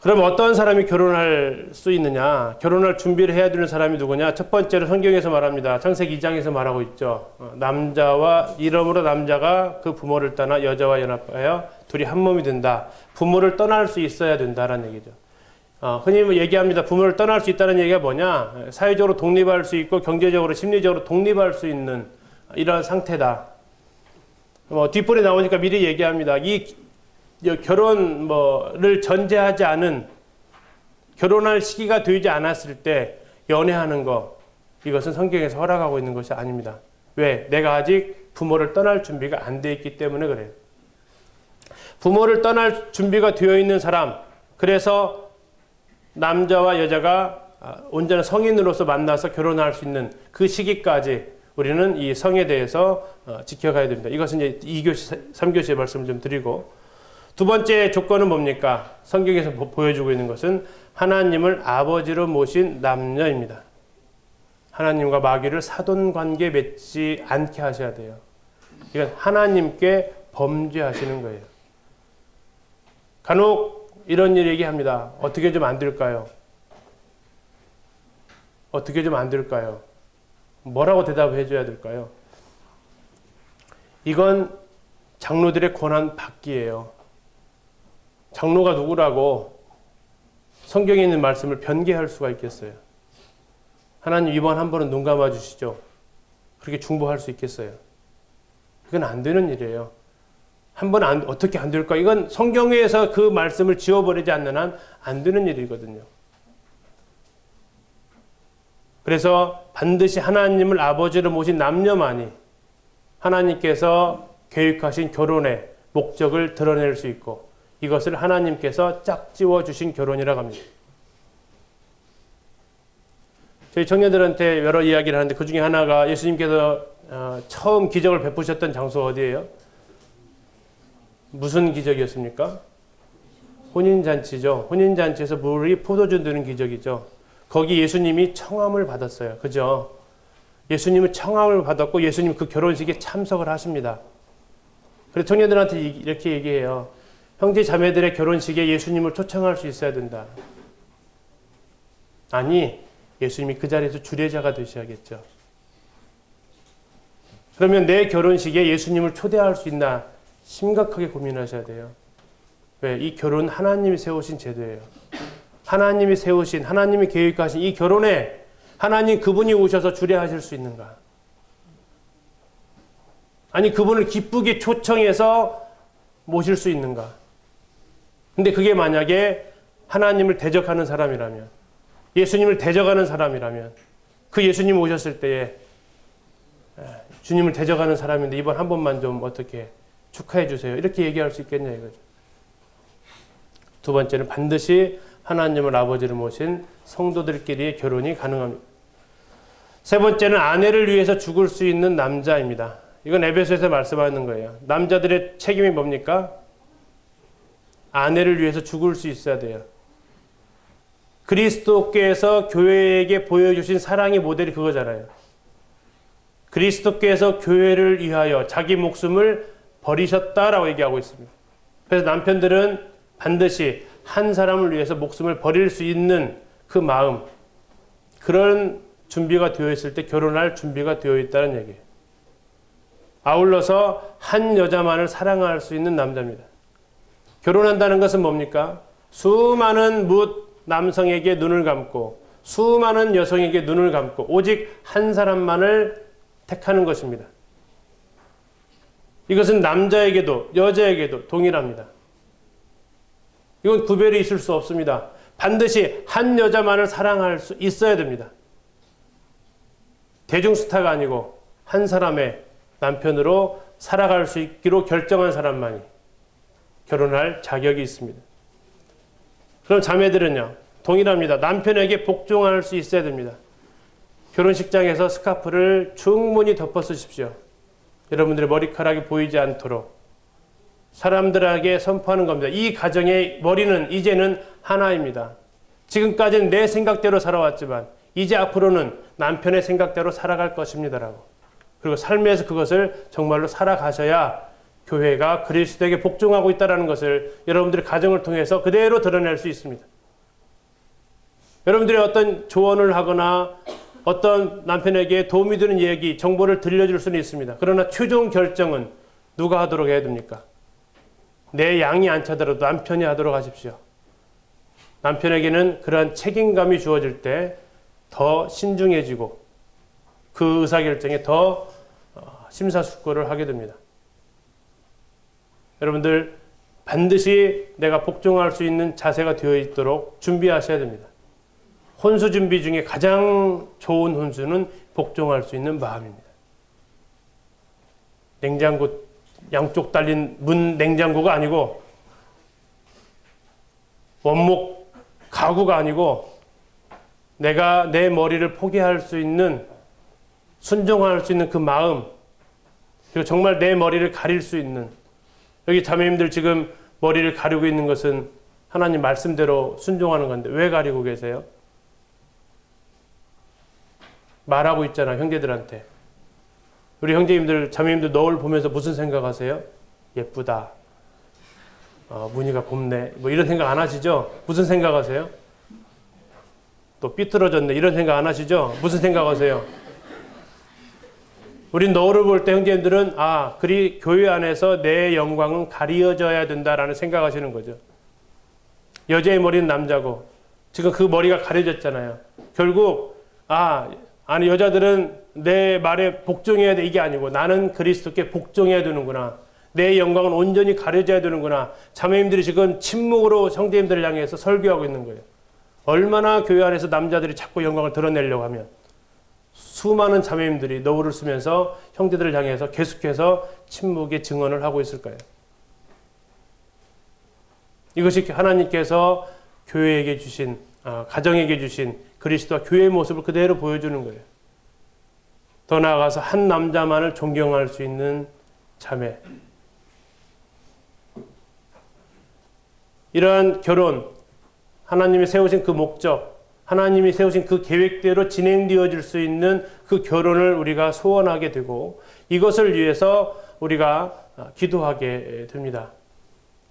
Speaker 1: 그럼 어떤 사람이 결혼할 수 있느냐? 결혼할 준비를 해야 되는 사람이 누구냐? 첫 번째로 성경에서 말합니다. 창세기 2장에서 말하고 있죠. 남자와 이러므로 남자가 그 부모를 떠나 여자와 연합하여 둘이 한 몸이 된다. 부모를 떠날 수 있어야 된다라는 얘기죠. 흔히 얘기합니다. 부모를 떠날 수 있다는 얘기가 뭐냐? 사회적으로 독립할 수 있고 경제적으로 심리적으로 독립할 수 있는 이런 상태다. 뒷부분에 나오니까 미리 얘기합니다. 이 결혼을 전제하지 않은 결혼할 시기가 되지 않았을 때 연애하는 거, 이것은 성경에서 허락하고 있는 것이 아닙니다. 왜? 내가 아직 부모를 떠날 준비가 안 돼 있기 때문에 그래요. 부모를 떠날 준비가 되어 있는 사람, 그래서 남자와 여자가 온전한 성인으로서 만나서 결혼할 수 있는 그 시기까지 우리는 이 성에 대해서 지켜가야 됩니다. 이것은 이제 2교시, 3교시의 말씀을 좀 드리고, 두 번째 조건은 뭡니까? 성경에서 보여주고 있는 것은 하나님을 아버지로 모신 남녀입니다. 하나님과 마귀를 사돈관계 맺지 않게 하셔야 돼요. 이건 하나님께 범죄하시는 거예요. 간혹 이런 일 얘기합니다. 어떻게 좀 안 될까요? 어떻게 좀 안 될까요? 뭐라고 대답해 줘야 될까요? 이건 장로들의 권한 받기예요. 장로가 누구라고 성경에 있는 말씀을 변개할 수가 있겠어요? 하나님 이번 한 번은 눈 감아 주시죠. 그렇게 중보할 수 있겠어요? 그건 안 되는 일이에요. 한 번 어떻게 안 될까? 이건 성경에서 그 말씀을 지워버리지 않는 한 안 되는 일이거든요. 그래서 반드시 하나님을 아버지로 모신 남녀만이 하나님께서 계획하신 결혼의 목적을 드러낼 수 있고, 이것을 하나님께서 짝지워 주신 결혼이라고 합니다. 저희 청년들한테 여러 이야기를 하는데 그 중에 하나가 예수님께서 처음 기적을 베푸셨던 장소 어디예요? 무슨 기적이었습니까? 혼인잔치죠. 혼인잔치에서 물이 포도주 되는 기적이죠. 거기 예수님이 청함을 받았어요. 그죠? 예수님은 청함을 받았고 예수님 그 결혼식에 참석을 하십니다. 그래서 청년들한테 이렇게 얘기해요. 형제 자매들의 결혼식에 예수님을 초청할 수 있어야 된다. 아니, 예수님이 그 자리에서 주례자가 되셔야겠죠. 그러면 내 결혼식에 예수님을 초대할 수 있나 심각하게 고민하셔야 돼요. 왜? 이 결혼은 하나님이 세우신 제도예요. 하나님이 세우신, 하나님이 계획하신 이 결혼에 하나님 그분이 오셔서 주례하실 수 있는가? 아니, 그분을 기쁘게 초청해서 모실 수 있는가? 근데 그게 만약에 하나님을 대적하는 사람이라면, 예수님을 대적하는 사람이라면, 그 예수님 오셨을 때에 주님을 대적하는 사람인데 이번 한 번만 좀 어떻게 축하해 주세요. 이렇게 얘기할 수 있겠냐 이거죠. 두 번째는 반드시 하나님을 아버지로 모신 성도들끼리의 결혼이 가능합니다. 세 번째는 아내를 위해서 죽을 수 있는 남자입니다. 이건 에베소에서 말씀하는 거예요. 남자들의 책임이 뭡니까? 아내를 위해서 죽을 수 있어야 돼요. 그리스도께서 교회에게 보여주신 사랑의 모델이 그거잖아요. 그리스도께서 교회를 위하여 자기 목숨을 버리셨다라고 얘기하고 있습니다. 그래서 남편들은 반드시 한 사람을 위해서 목숨을 버릴 수 있는 그 마음, 그런 준비가 되어 있을 때 결혼할 준비가 되어 있다는 얘기예요. 아울러서 한 여자만을 사랑할 수 있는 남자입니다. 결혼한다는 것은 뭡니까? 수많은 남성에게 눈을 감고 수많은 여성에게 눈을 감고 오직 한 사람만을 택하는 것입니다. 이것은 남자에게도 여자에게도 동일합니다. 이건 구별이 있을 수 없습니다. 반드시 한 여자만을 사랑할 수 있어야 됩니다. 대중스타가 아니고 한 사람의 남편으로 살아갈 수 있기로 결정한 사람만이 결혼할 자격이 있습니다. 그럼 자매들은요, 동일합니다. 남편에게 복종할 수 있어야 됩니다. 결혼식장에서 스카프를 충분히 덮어 쓰십시오. 여러분들의 머리카락이 보이지 않도록 사람들에게 선포하는 겁니다. 이 가정의 머리는 이제는 하나입니다. 지금까지는 내 생각대로 살아왔지만 이제 앞으로는 남편의 생각대로 살아갈 것입니다라고. 그리고 삶에서 그것을 정말로 살아가셔야 교회가 그리스도에게 복종하고 있다는 것을 여러분들의 가정을 통해서 그대로 드러낼 수 있습니다. 여러분들이 어떤 조언을 하거나 어떤 남편에게 도움이 되는 얘기, 정보를 들려줄 수는 있습니다. 그러나 최종 결정은 누가 하도록 해야 됩니까? 내 양이 안 차더라도 남편이 하도록 하십시오. 남편에게는 그러한 책임감이 주어질 때 더 신중해지고 그 의사결정에 더 심사숙고를 하게 됩니다. 여러분들 반드시 내가 복종할 수 있는 자세가 되어 있도록 준비하셔야 됩니다. 혼수 준비 중에 가장 좋은 혼수는 복종할 수 있는 마음입니다. 냉장고 양쪽 달린 문 냉장고가 아니고 원목 가구가 아니고 내가 내 머리를 포기할 수 있는 순종할 수 있는 그 마음, 그리고 정말 내 머리를 가릴 수 있는, 여기 자매님들 지금 머리를 가리고 있는 것은 하나님 말씀대로 순종하는 건데 왜 가리고 계세요? 말하고 있잖아, 형제들한테. 우리 형제님들, 자매님들 노을 보면서 무슨 생각하세요? 예쁘다. 무늬가 곱네. 뭐 이런 생각 안 하시죠? 무슨 생각하세요? 또 삐뚤어졌네. 이런 생각 안 하시죠? 무슨 생각하세요? 우린 노을을 볼 때 형제님들은 그리 교회 안에서 내 영광은 가려져야 된다라는 생각하시는 거죠. 여자의 머리는 남자고 지금 그 머리가 가려졌잖아요. 결국 아니 여자들은 내 말에 복종해야 돼, 이게 아니고 나는 그리스도께 복종해야 되는구나. 내 영광은 온전히 가려져야 되는구나. 자매님들이 지금 침묵으로 형제님들을 향해서 설교하고 있는 거예요. 얼마나 교회 안에서 남자들이 자꾸 영광을 드러내려고 하면 수많은 자매님들이 노을을 쓰면서 형제들을 향해서 계속해서 침묵의 증언을 하고 있을까요? 이것이 하나님께서 교회에게 주신, 가정에게 주신 그리스도와 교회의 모습을 그대로 보여주는 거예요. 더 나아가서 한 남자만을 존경할 수 있는 자매. 이러한 결혼, 하나님이 세우신 그 목적, 하나님이 세우신 그 계획대로 진행되어질 수 있는 그 결혼을 우리가 소원하게 되고 이것을 위해서 우리가 기도하게 됩니다.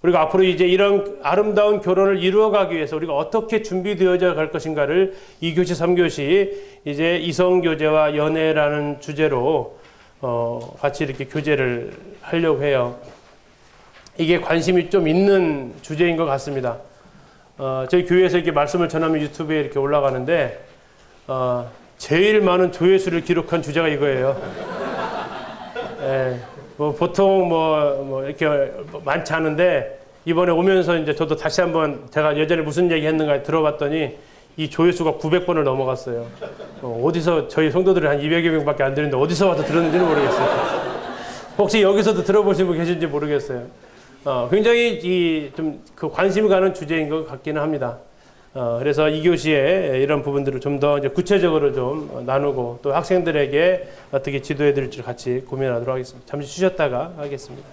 Speaker 1: 우리가 앞으로 이제 이런 아름다운 결혼을 이루어가기 위해서 우리가 어떻게 준비되어져 갈 것인가를 2교시, 3교시 이제 이성교제와 연애라는 주제로 같이 이렇게 교제를 하려고 해요. 이게 관심이 좀 있는 주제인 것 같습니다. 저희 교회에서 이렇게 말씀을 전하면 유튜브에 이렇게 올라가는데 제일 많은 조회수를 기록한 주제가 이거예요. 뭐 보통 뭐 이렇게 많지 않은데 이번에 오면서 이제 저도 다시 한번 제가 예전에 무슨 얘기 했는가 들어봤더니 이 조회수가 900번을 넘어갔어요. 어디서 저희 성도들이 한 200여 명밖에 안 되는데 어디서 와서 들었는지는 모르겠어요. 혹시 여기서도 들어보신 분 계신지 모르겠어요. 굉장히 좀 그 관심이 가는 주제인 것 같기는 합니다. 그래서 2교시에 이런 부분들을 좀 더 이제 구체적으로 좀 나누고 또 학생들에게 어떻게 지도해 드릴지 같이 고민하도록 하겠습니다. 잠시 쉬셨다가 하겠습니다.